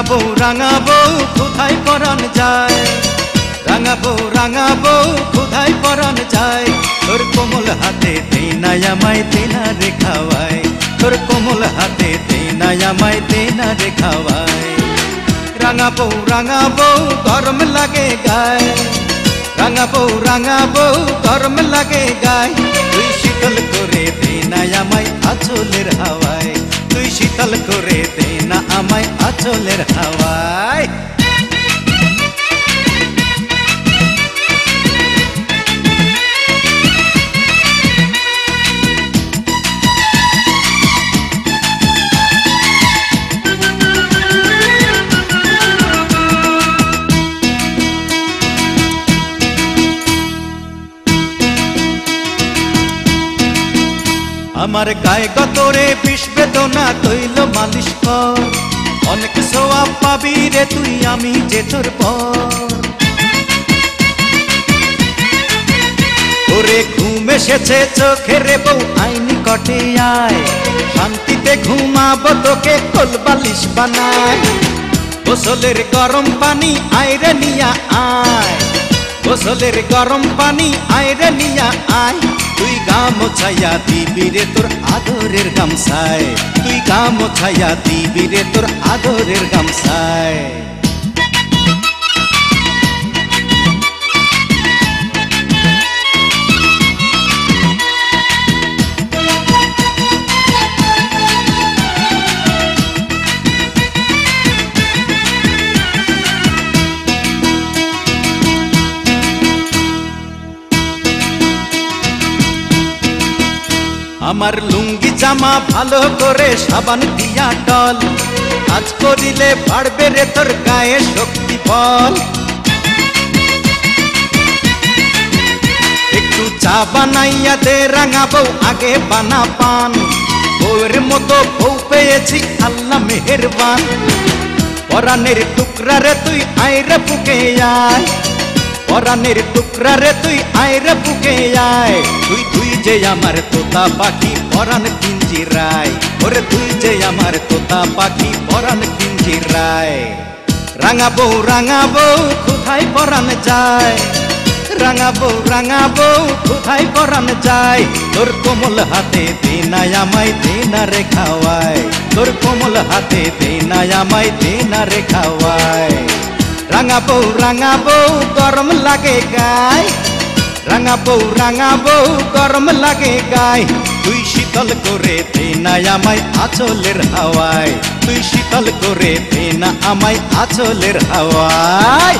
রাঙাবো কোথায় পরাণ যায়, রাঙাবো কোথায় পরাণ যায়। তোর কোমল হাতে দে না আমায় দে না রে খাওয়াই, তোর কোমল হাতে দে না আমায় দে না রে খাওয়াই। রাঙাবো গরম লাগে গায়, রাঙাবো গরম লাগে গায়। তুই শীতল করে দে না আমায় আঁচলের হাওয়ায়, তুই শীতল করে দে না আমায় আঁচলের হাওয়ায়। আমার গায়ে গতরে বিষ বেদনা তৈল মালিশ কর, অনেক সোয়াব পাবি রে তুই আমি যে তোর পর। ওরে ঘুম এসেছে চোখে রে বউ আইনি কটে আয়, শান্তিতে ঘুমাবো তোকে কোল বালিশ বানায়। গোসলের গরম পানি আইরে নিয়া আয়, গোসলের গরম পানি আইরে নিয়া আয়। তুই গা মোছাইয়া দিবি রে তোর আদরের গামছায়, তুই গা মোছাইয়া দিবি রে তোর আদরের গামছায়। আমার লুঙ্গি জামা ভালো করে সাবান দিয়া টল, আজ করিলে বাড়বে রে তোর গায়ে শক্তি ফল। একটু চা বানাইয়া দে রাঙাবো আগে বানা পান, বউয়ের মতো বউ পেয়েছি আল্লাহ মেহেরবান। পরাণের টুকরা রে তুই আইরে বুকে আয়, পরাণের টুকরা রে তুই আইরে বুকে আয়। তুই যে আমার তোতা পাখি পরাণ পিঞ্জিরায়, ওরে তুই যে আমার তোতা পাখি পরাণ পিঞ্জিরায়। রাঙাবো কোথায় পরাণ যায়, রাঙাবো কোথায় পরাণ যায়। তোর কোমল হাতে দে না আমায় দে না রে খাওয়ায়, তোর কোমল হাতে দে না আমায় দে না রে খাওয়ায়। রাঙাবো গরম লাগে গায়, রাঙাবো গরম লাগে গায়। তুই শীতল করে দে না আমায় আঁচলের হাওয়ায়, তুই শীতল করে দে না আমায় আঁচলের হাওয়ায়।